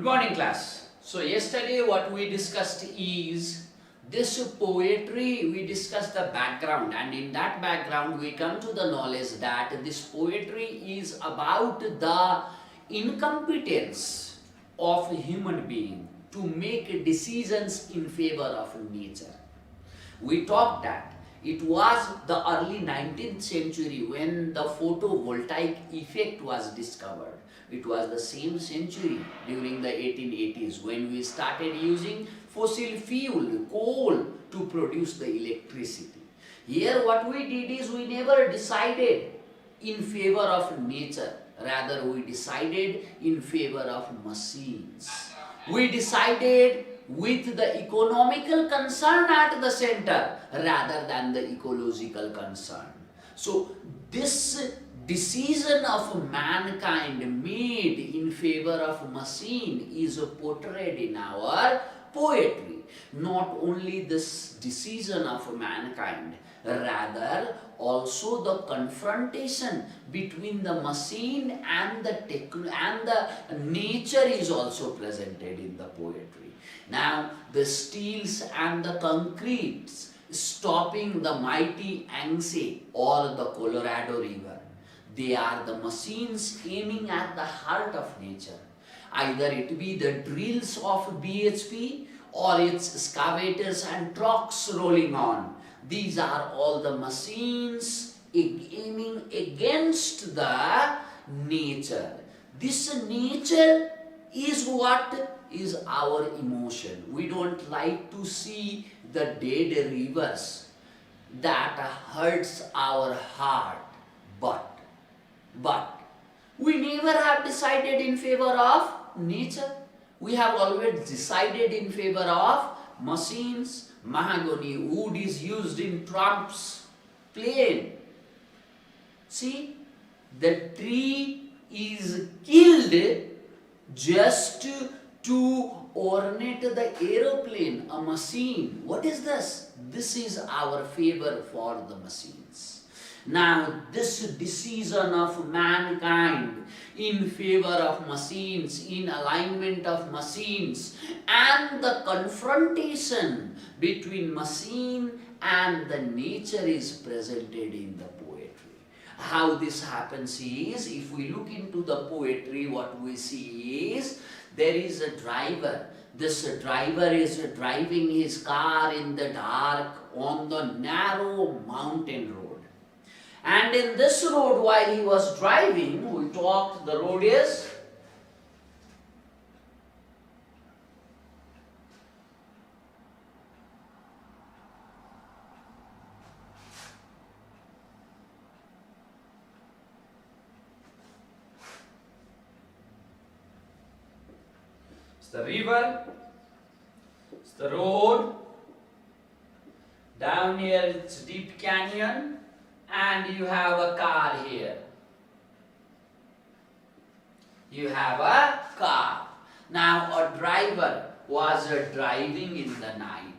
Good morning, class. So yesterday what we discussed is this poetry. We discussed the background, and in that background we come to the knowledge that this poetry is about the incompetence of a human being to make decisions in favor of nature. We talked that it was the early 19th century when the photovoltaic effect was discovered. It was the same century during the 1880s when we started using fossil fuel, coal, to produce the electricity. Here what we did is we never decided in favor of nature, rather we decided in favor of machines. We decided with the economical concern at the center rather than the ecological concern. So this decision of mankind made in favor of machine is portrayed in our poetry. Not only this decision of mankind, rather also the confrontation between the machine and the nature is also presented in the poetry. Now the steels and the concretes stopping the mighty Yangtze or the Colorado River, they are the machines aiming at the heart of nature. Either it be the drills of BHP or its excavators and trucks rolling on. These are all the machines aiming against the nature. This nature is what is our emotion. We don't like to see the dead rivers. That hurts our heart. But we never have decided in favor of nature. We have always decided in favor of machines. Mahogany wood is used in Trump's plane. See, the tree is killed just to ornate the aeroplane, a machine. What is this? This is our favor for the machines. Now, this decision of mankind in favor of machines, in alignment of machines, and the confrontation between machine and the nature is presented in the poetry. How this happens is, if we look into the poetry, what we see is, there is a driver. This driver is driving his car in the dark on the narrow mountain road. And in this road, while he was driving, we talked, the road is it's the river, it's the road, down here it's deep canyon, and you have a car here. You have a car. Now a driver was driving in the night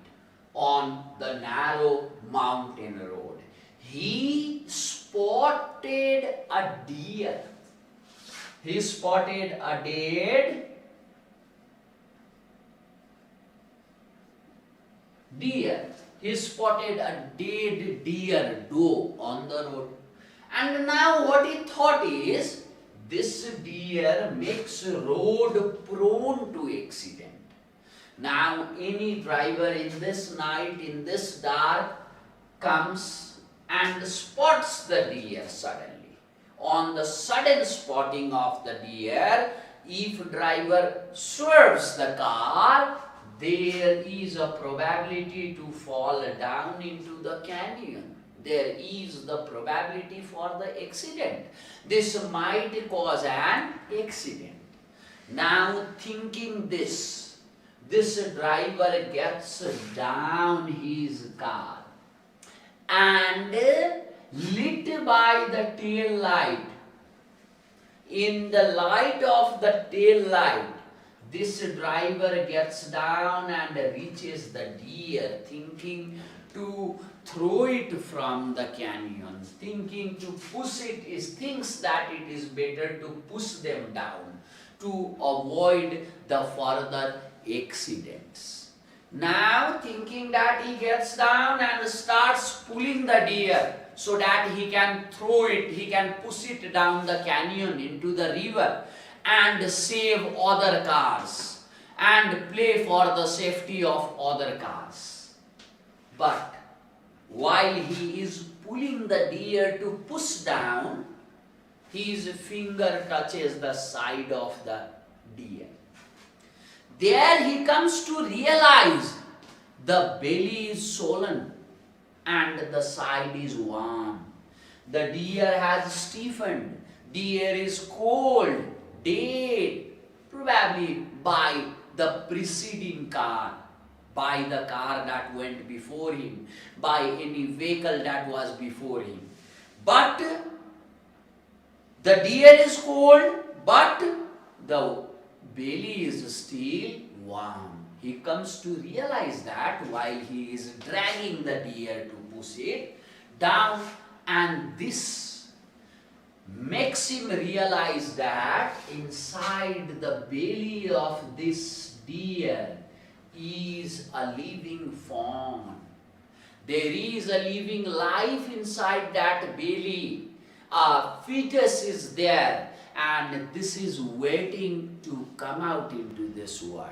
on the narrow mountain road. He spotted a deer. He spotted a dead deer. He spotted a dead deer doe on the road. And now what he thought is, this deer makes road prone to accident. Now any driver in this night, in this dark, comes and spots the deer suddenly. On the sudden spotting of the deer, if driver swerves the car, there is a probability to fall down into the canyon. There is the probability for the accident. This might cause an accident. Now thinking this driver gets down his car and lit by the tail light. In the light of the tail light, this driver gets down and reaches the deer, thinking to throw it from the canyon, thinking to push it, thinks that it is better to push them down, to avoid the further accidents. Now thinking that he gets down and starts pulling the deer so that he can throw it, he can push it down the canyon into the river and save other cars and play for the safety of other cars. But while he is pulling the deer to push down, his finger touches the side of the deer. There he comes to realize the belly is swollen and the side is warm. The deer has stiffened. Deer is cold, dead, probably by the preceding car, by the car that went before him, by any vehicle that was before him. But the deer is cold, but the belly is still warm. He comes to realize that while he is dragging the deer to push it down, and this makes him realize that inside the belly of this deer is a living fawn. There is a living life inside that belly. A fetus is there, and this is waiting to come out into this world.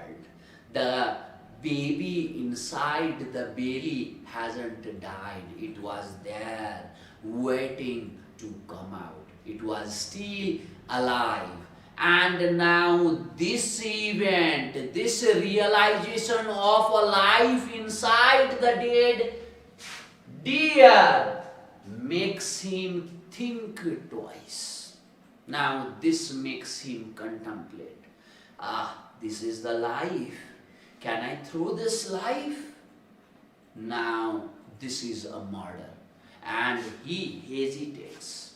The baby inside the belly hasn't died. It was there waiting to come out. It was still alive. And now this event, this realization of a life inside the dead deer makes him think twice. Now this makes him contemplate. This is the life. Can I throw this life? Now this is a murder. And he hesitates.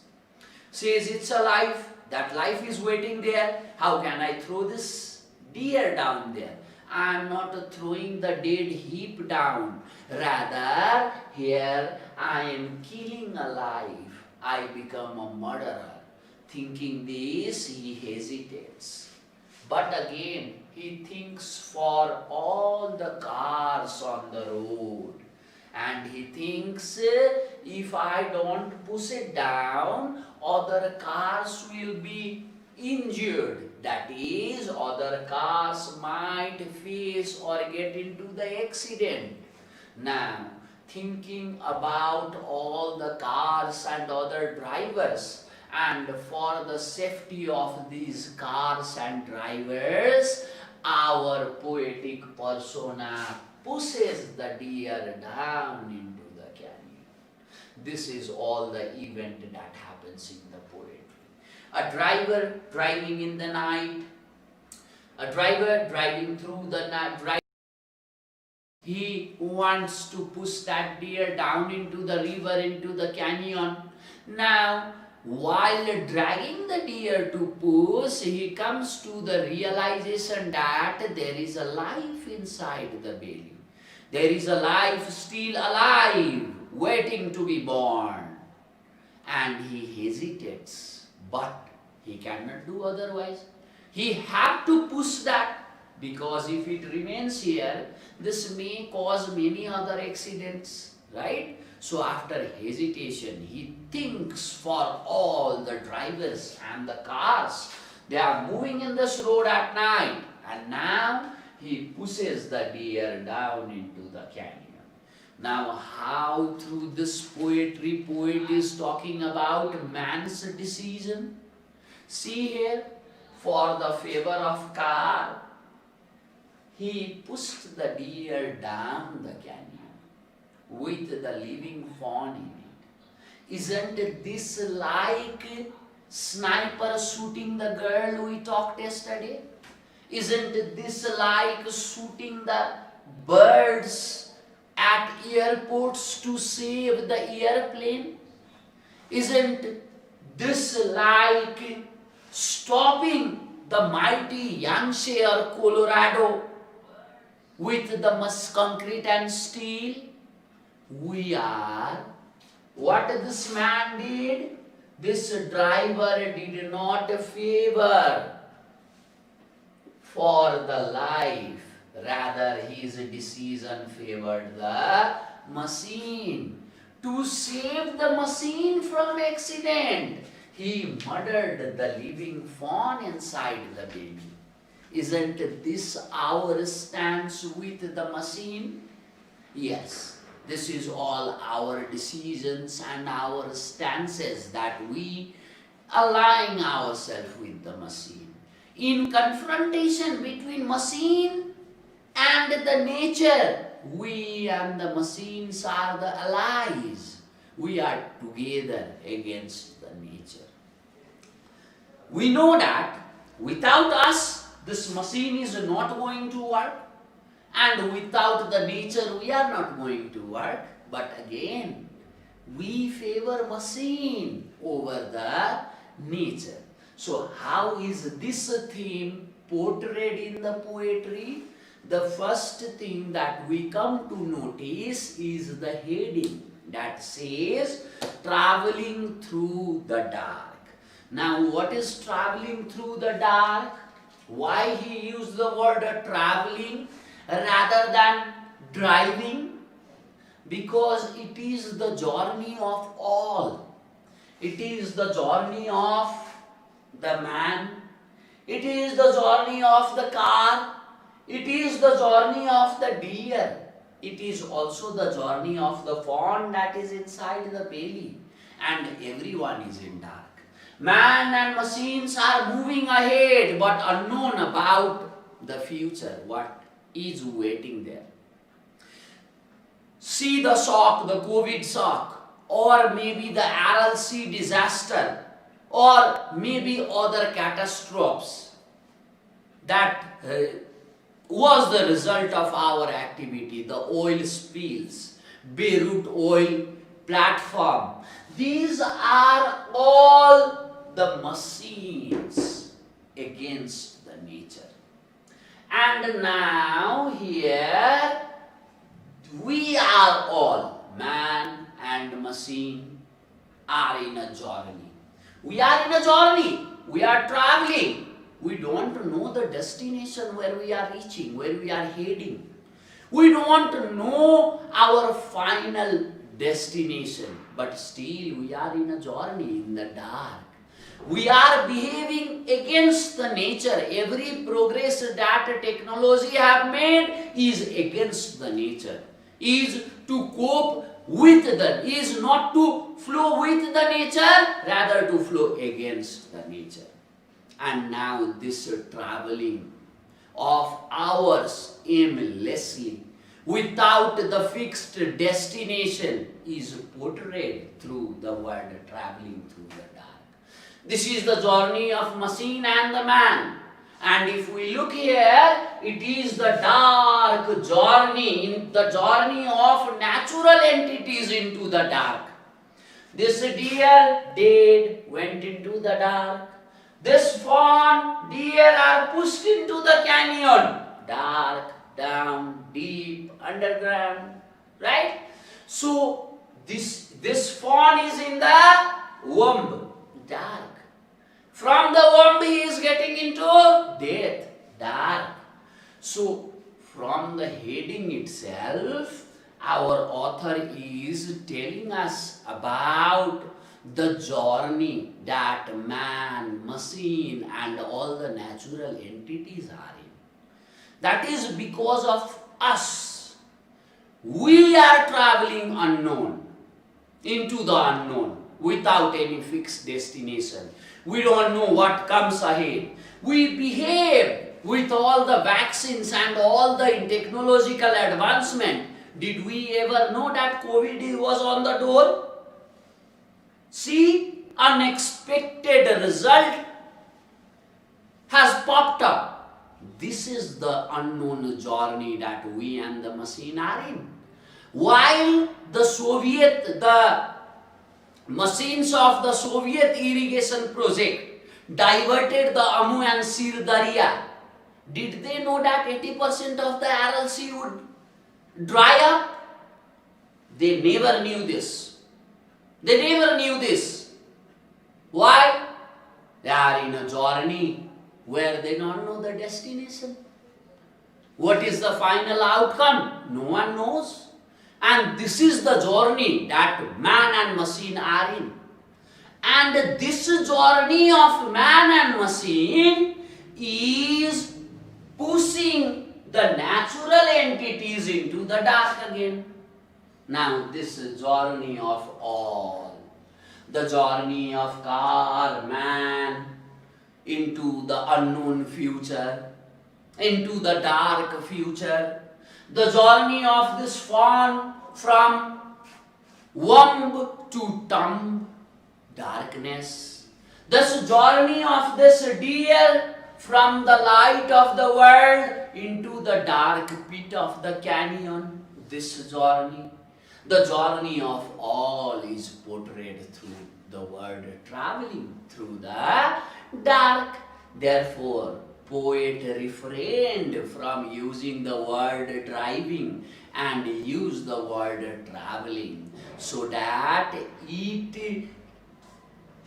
Says it's a life. That life is waiting there. How can I throw this deer down there? I am not throwing the dead heap down. Rather, here I am killing a life. I become a murderer. Thinking this, he hesitates. But again, he thinks for all the cars on the road. And he thinks, if I don't push it down, other cars will be injured. That is, other cars might face or get into the accident. Now, thinking about all the cars and other drivers, and for the safety of these cars and drivers, our poetic persona pushes the deer down into the canyon. This is all the event that happens in the poetry. A driver driving in the night, a driver driving through the night, he wants to push that deer down into the river, into the canyon. Now, while dragging the deer to push, he comes to the realization that there is a life inside the belly. There is a life still alive, waiting to be born. And he hesitates, but he cannot do otherwise. He has to push that, because if it remains here, this may cause many other accidents, right? So after hesitation, he thinks for all the drivers and the cars. They are moving in this road at night, and now he pushes the deer down into the canyon. Now, how through this poetry, poet is talking about man's decision. See here, for the favor of car, he pushed the deer down the canyon with the living fawn in it. Isn't this like sniper shooting the girl we talked yesterday? Isn't this like shooting the birds at airports to save the airplane? Isn't this like stopping the mighty Yangtze or Colorado with the concrete and steel? We are. What this man did, this driver did not favor for the life. Rather, his decision favored the machine. To save the machine from accident, he murdered the living fawn inside the baby. Isn't this our stance with the machine? Yes, this is all our decisions and our stances that we align ourselves with the machine. In confrontation between machine and the nature, we and the machines are the allies. We are together against the nature. We know that without us, this machine is not going to work, and without the nature, we are not going to work. But again, we favor machine over the nature. So how is this theme portrayed in the poetry? The first thing that we come to notice is the heading that says traveling through the dark. Now what is traveling through the dark? Why he used the word traveling rather than driving? Because it is the journey of all. It is the journey of the man. It is the journey of the car. It is the journey of the deer. It is also the journey of the fawn that is inside the belly. And everyone is in dark. Man and machines are moving ahead but unknown about the future, what is waiting there. See the shock, the COVID shock, or maybe the RLC disaster, or maybe other catastrophes that was the result of our activity, the oil spills, Beirut oil platform. These are all the machines against the nature. And now here we are all, man and machine, are in a journey. We are in a journey. We are traveling. We don't know the destination where we are reaching, where we are heading. We don't know our final destination, but still we are in a journey in the dark. We are behaving against the nature. Every progress that technology have made is against the nature, is to cope with is not to flow with the nature, rather to flow against the nature. And now this traveling of ours aimlessly, without the fixed destination, is portrayed through the word traveling through the dark. This is the journey of machine and the man. And if we look here, it is the dark journey, the journey of natural entities into the dark. This deer dead went into the dark. This fawn, deer are pushed into the canyon, dark, down, deep, underground, right? So this fawn is in the womb, dark. From the womb he is getting into death, dark. So from the heading itself, our author is telling us about the journey that man, machine and all the natural entities are in. That is because of us. We are traveling unknown, into the unknown, without any fixed destination. We don't know what comes ahead. We behave with all the vaccines and all the technological advancement. Did we ever know that COVID was on the door? See, unexpected result has popped up. This is the unknown journey that we and the machine are in. While the machines of the Soviet irrigation project diverted the Amu and Sir Darya, did they know that 80% of the RLC would dry up? They never knew this. They never knew this. Why? They are in a journey where they don't know the destination. What is the final outcome? No one knows. And this is the journey that man and machine are in. And this journey of man and machine is pushing the natural entities into the dark again. Now this journey of all, the journey of car, man, into the unknown future, into the dark future, the journey of this fawn from womb to tomb, darkness, this journey of this deer from the light of the world into the dark pit of the canyon, this journey, the journey of all is portrayed through the word traveling through the dark. Therefore, poet refrained from using the word driving and used the word traveling, so that it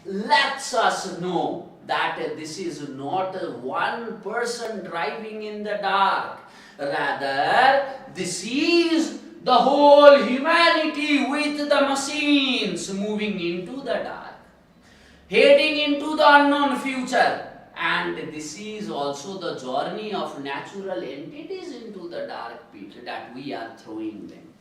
lets us know that this is not one person driving in the dark. Rather, this is the whole humanity with the machines moving into the dark, heading into the unknown future. And this is also the journey of natural entities into the dark pit that we are throwing them.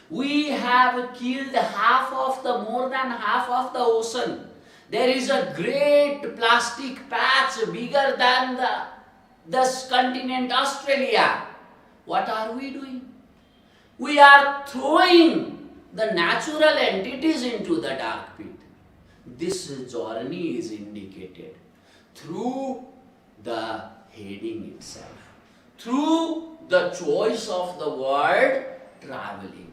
We have killed more than half of the ocean. There is a great plastic patch bigger than this continent Australia. What are we doing? We are throwing the natural entities into the dark pit. This journey is indicated through the heading itself, through the choice of the word traveling.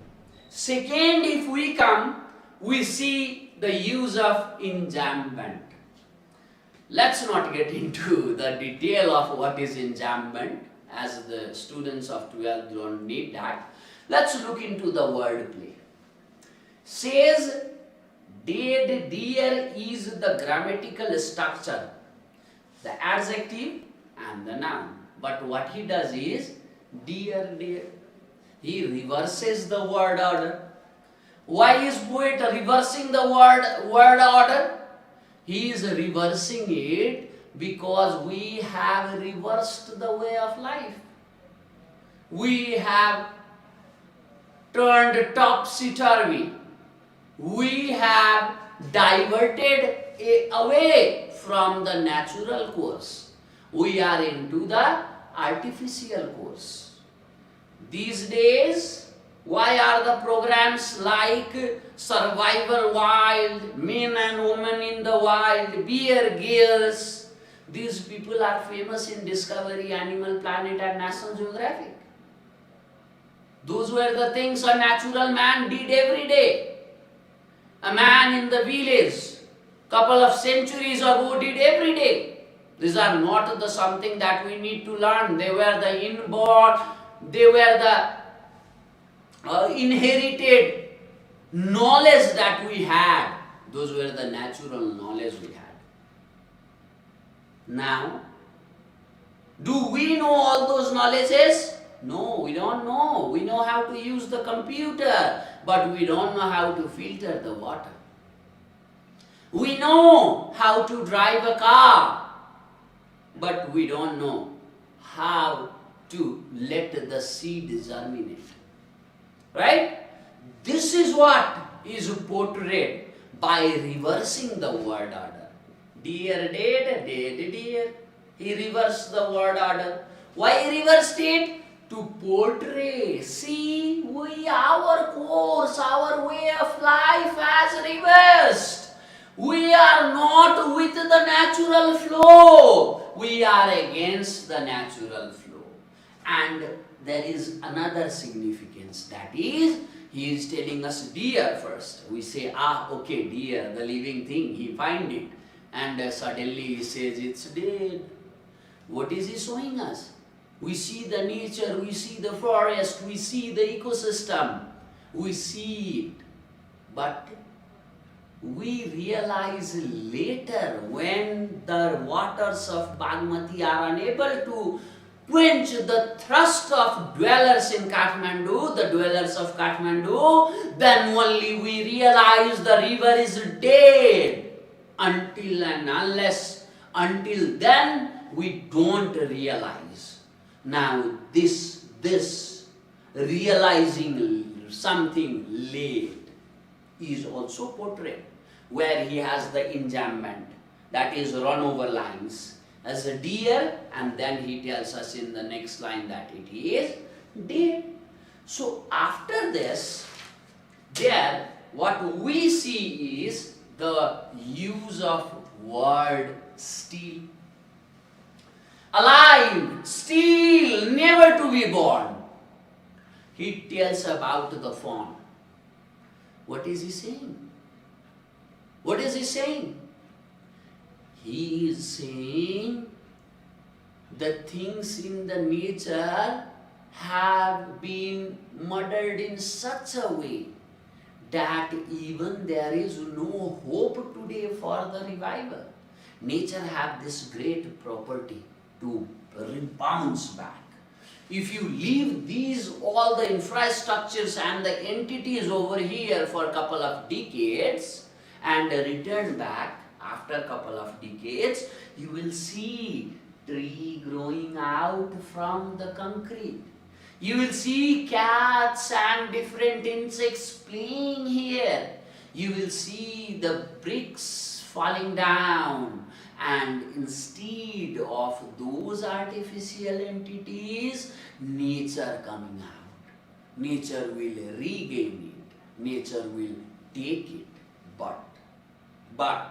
Second, if we come, we see the use of enjambment. Let's not get into the detail of what is enjambment, as the students of 12th don't need that. Let's look into the wordplay. Says, dead deer is the grammatical structure, the adjective and the noun. But what he does is, dear, dear. He reverses the word order. Why is poet reversing the word order? He is reversing it because we have reversed the way of life. We have turned topsy-turvy. We have diverted away from the natural course. We are into the artificial course. These days, why are the programs like Survival Wild, Men and Women in the Wild, Bear Grylls? These people are famous in Discovery, Animal Planet and National Geographic. Those were the things a natural man did every day. A man in the village, couple of centuries ago, did every day. These are not the something that we need to learn. They were the inborn, they were the inherited knowledge that we had. Those were the natural knowledge we had. Now, do we know all those knowledges? No, we don't know. We know how to use the computer, but we don't know how to filter the water. We know how to drive a car, but we don't know how to let the seed germinate. Right? This is what is portrayed by reversing the word order. Dear, dead, dead, dear. He reversed the word order. Why he reversed it? To portray. See, our course, our way of life has reversed. We are not with the natural flow. We are against the natural flow. And there is another significance, that is, he is telling us deer first. We say, okay, deer, the living thing, he find it. And suddenly he says it's dead. What is he showing us? We see the nature, we see the forest, we see the ecosystem, we see it. But we realize later when the waters of Bagmati are unable to quench the thirst of dwellers in Kathmandu, the dwellers of Kathmandu, then only we realize the river is dead. Until then, we don't realize. Now, this realizing something late is also portrayed, where he has the enjambment, that is run over lines as a deer, and then he tells us in the next line that it is dead. So after this, there what we see is the use of word still. Alive, still, never to be born. He tells about the fawn. What is he saying? What is he saying? He is saying the things in the nature have been murdered in such a way that even there is no hope today for the revival. Nature have this great property to bounce back. If you leave all the infrastructures and the entities over here for a couple of decades and return back after a couple of decades, you will see tree growing out from the concrete. You will see cats and different insects playing here. You will see the bricks falling down, and instead of those artificial entities, nature coming out. Nature will regain it. Nature will take it. But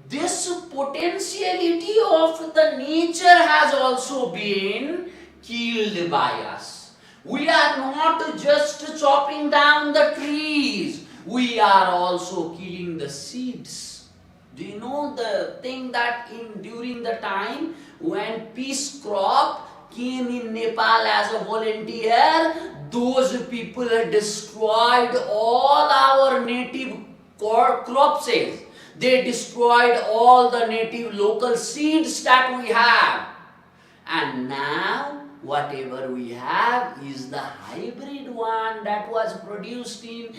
this potentiality of the nature has also been killed by us. We are not just chopping down the trees, we are also killing the seeds. Do you know the thing that during the time when peace crop came in Nepal as a volunteer, those people had destroyed all our native crop sales. They destroyed all the native local seeds that we have. And now whatever we have is the hybrid one that was produced in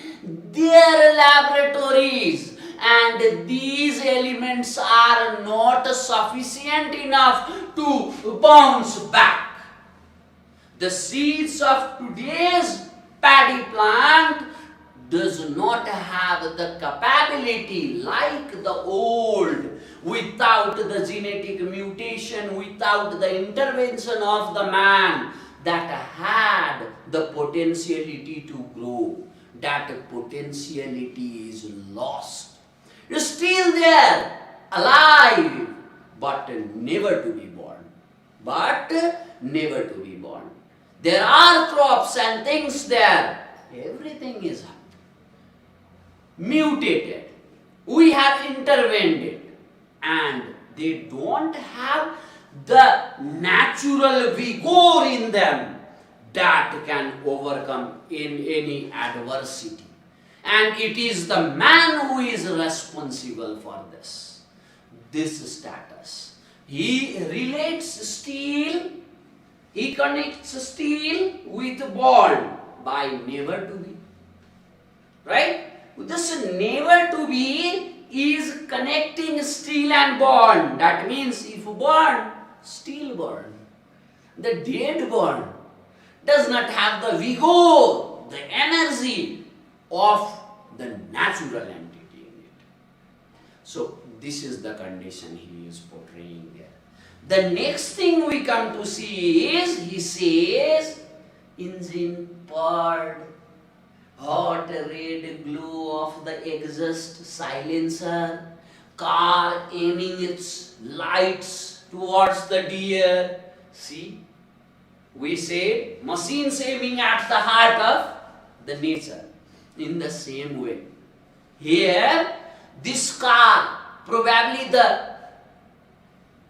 their laboratories. And these elements are not sufficient enough to bounce back. The seeds of today's paddy plant does not have the capability like the old, without the genetic mutation, without the intervention of the man, that had the potentiality to grow. That potentiality is lost. It's still there, alive, but never to be born. But never to be born. There are crops and things there. Everything is mutated. We have intervened it, and they don't have the natural vigor in them that can overcome in any adversity. And it is the man who is responsible for this status. He relates steel, he connects steel with born by never to be. Right? This never to be is connecting steel and born. That means if born, still born. The dead born does not have the vigor, the energy of the natural entity in it. So this is the condition he is portraying there. The next thing we come to see is, he says, engine purred, hot red glow of the exhaust silencer, car aiming its lights towards the deer. See, we say machines aiming at the heart of the nature. In the same way, here this car, probably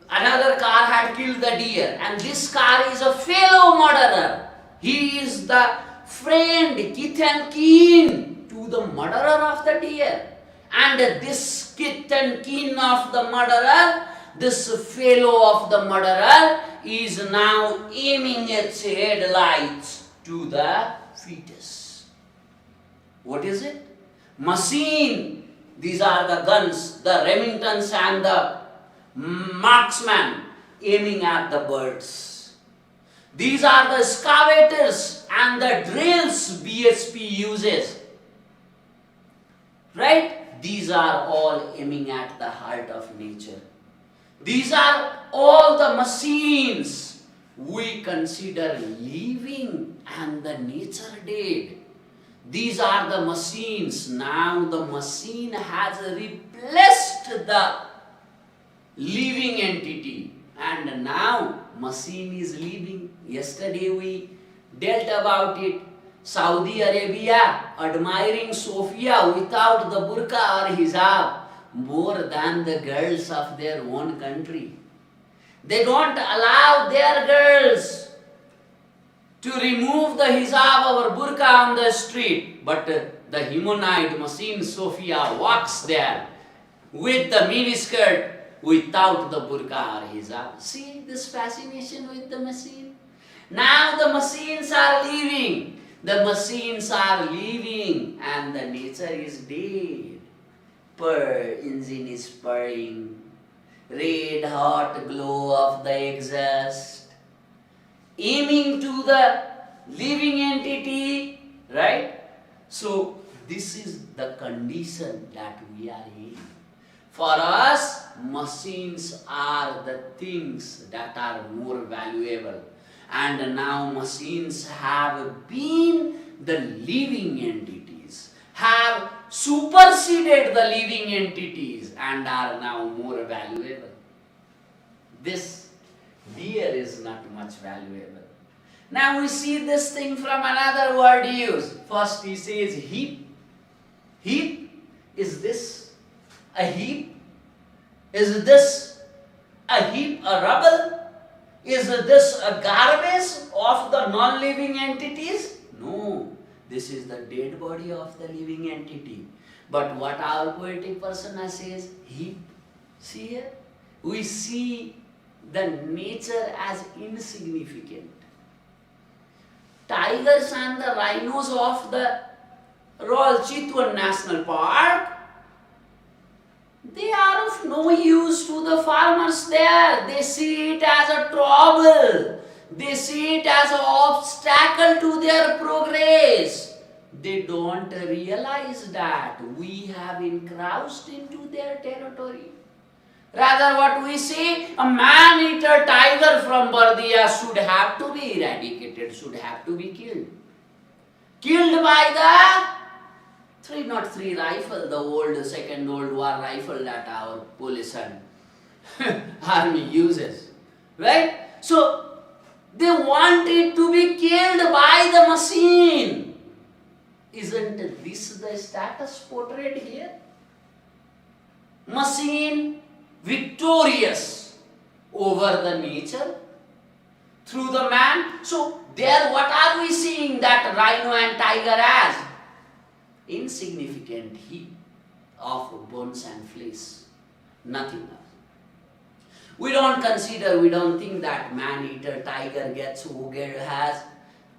another car had killed the deer, and this car is a fellow murderer. He is the friend, kith and kin to the murderer of the deer. And this kith and kin of the murderer, this fellow of the murderer, is now aiming its headlights to the fetus. What is it? Machine. These are the guns, the Remingtons and the marksman aiming at the birds. These are the excavators and the drills BSP uses. Right? These are all aiming at the heart of nature. These are all the machines we consider living and the nature dead. These are the machines. Now the machine has replaced the living entity, and now machine is living. Yesterday we dealt about it. Saudi Arabia admiring Sophia without the burqa or hijab more than the girls of their own country. They don't allow their girls to remove the hijab or burqa on the street, but the humanoid machine Sophia walks there with the miniskirt without the burqa or hijab. See this fascination with the machine? Now the machines are leaving. The machines are leaving and the nature is dead. Purr, engine is purring. Red hot glow of the exhaust. Aiming to the living entity, right? So this is the condition that we are in. For us, machines are the things that are more valuable. And now machines have been the living entities, have superseded the living entities and are now more valuable. This deer is not much valuable. Now we see this thing from another word used. First he says heap. Heap? Is this a heap? Is this a heap, a rubble? Is this a garbage of the non-living entities? No, this is the dead body of the living entity. But what our poetic persona says, heap. See here? We see the nature as insignificant. Tigers and the rhinos of the Royal Chitwan National Park, they are of no use to the farmers there. They see it as a trouble. They see it as an obstacle to their progress. They don't realize that we have encroached into their territory. Rather, what we see, a man-eater tiger from Bardia should have to be eradicated, should have to be killed. Killed by the 303 rifle, the old Second World War rifle that our police and army uses. Right? So, they want it to be killed by the machine. Isn't this the status portrayed here? Machine victorious over the nature through the man. So, there what are we seeing that rhino and tiger as? Insignificant heap of bones and flesh, nothing else. We don't consider, we don't think that man-eater tiger gets has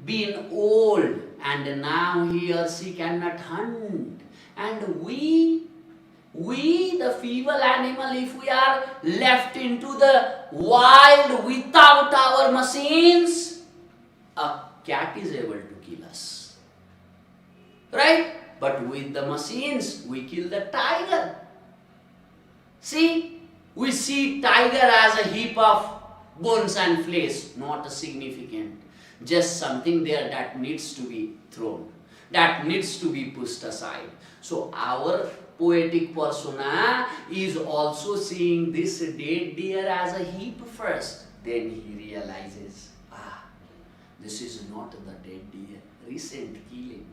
been old and now he or she cannot hunt. And we, the feeble animal, if we are left into the wild without our machines, a cat is able to kill us. Right? But with the machines, we kill the tiger. See, we see tiger as a heap of bones and flesh, not significant. Just something there that needs to be thrown, that needs to be pushed aside. So our poetic persona is also seeing this dead deer as a heap first. Then he realizes, this is not the dead deer, recent killing.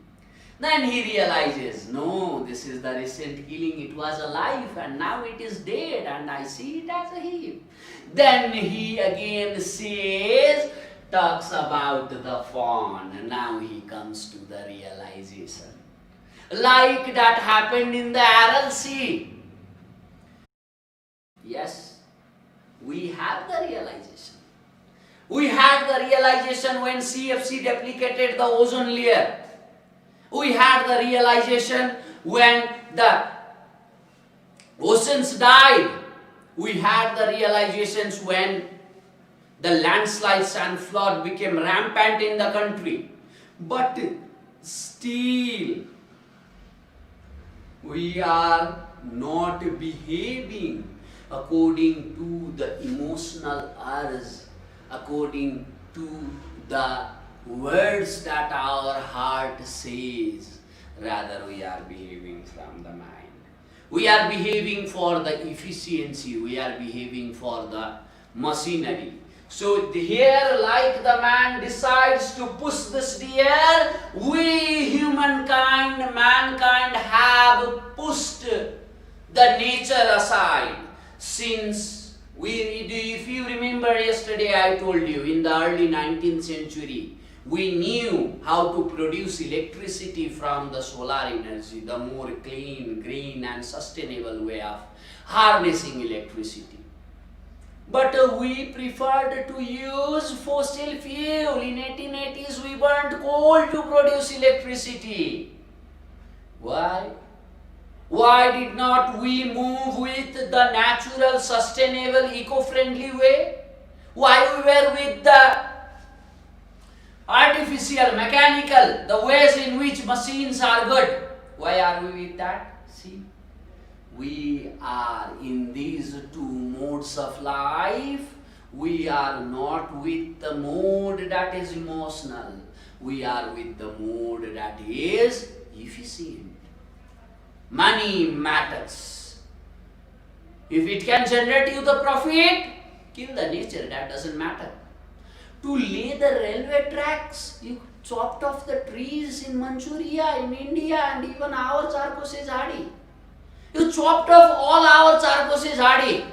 Then he realizes, no, this is the recent killing, it was alive and now it is dead and I see it as a heap. Then he again says, talks about the fawn and now he comes to the realization. like that happened in the Aral Sea. Yes, we have the realization. We had the realization when CFC deplicated the ozone layer. We had the realization when the oceans died. We had the realizations when the landslides and flood became rampant in the country. But still, we are not behaving according to the emotional urge, according to the words that our heart says. Rather, we are behaving from the mind. We are behaving for the efficiency. We are behaving for the machinery. So here, like the man decides to push this deer, we mankind have pushed the nature aside. Since if you remember yesterday I told you, in the early 19th century, we knew how to produce electricity from the solar energy, the more clean, green and sustainable way of harnessing electricity. But we preferred to use fossil fuel. In 1880s, we burned coal to produce electricity. Why? Why did not we move with the natural, sustainable, eco-friendly way? Why we were with the artificial, mechanical, the ways in which machines are good? Why are we with that? See? We are in these two modes of life. We are not with the mode that is emotional. We are with the mode that is efficient. Money matters. If it can generate you the profit, kill the nature, that doesn't matter. To lay the railway tracks, you chopped off the trees in Manchuria, in India, and even our Charkose Jhadi. You chopped off all our Charkose Jhadi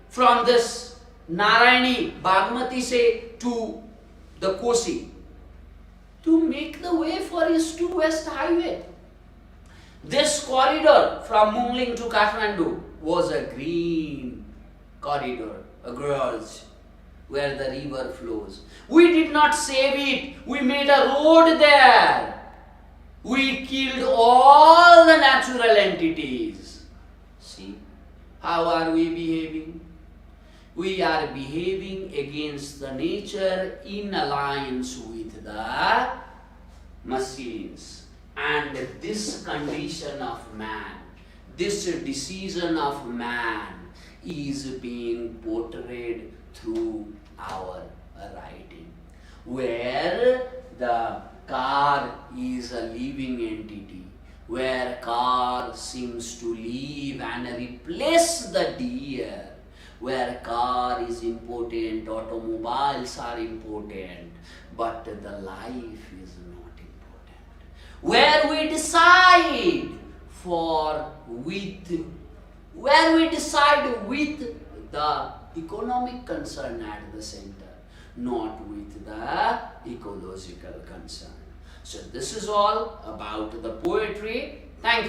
from this Narayani, Bagmati say to the Kosi to make the way for East to West highway. This corridor from Mungling to Kathmandu was a green corridor, a gorge where the river flows. We did not save it. We made a road there. We killed all the natural entities. See, how are we behaving? We are behaving against the nature in alliance with the machines. And this condition of man, this decision of man is being portrayed through our writing, where the car is a living entity, where car seems to live and replace the deer, where car is important, automobiles are important, but the life is not important. Where we decide with the economic concern at the center, not with the ecological concern. So this is all about the poetry. Thank you.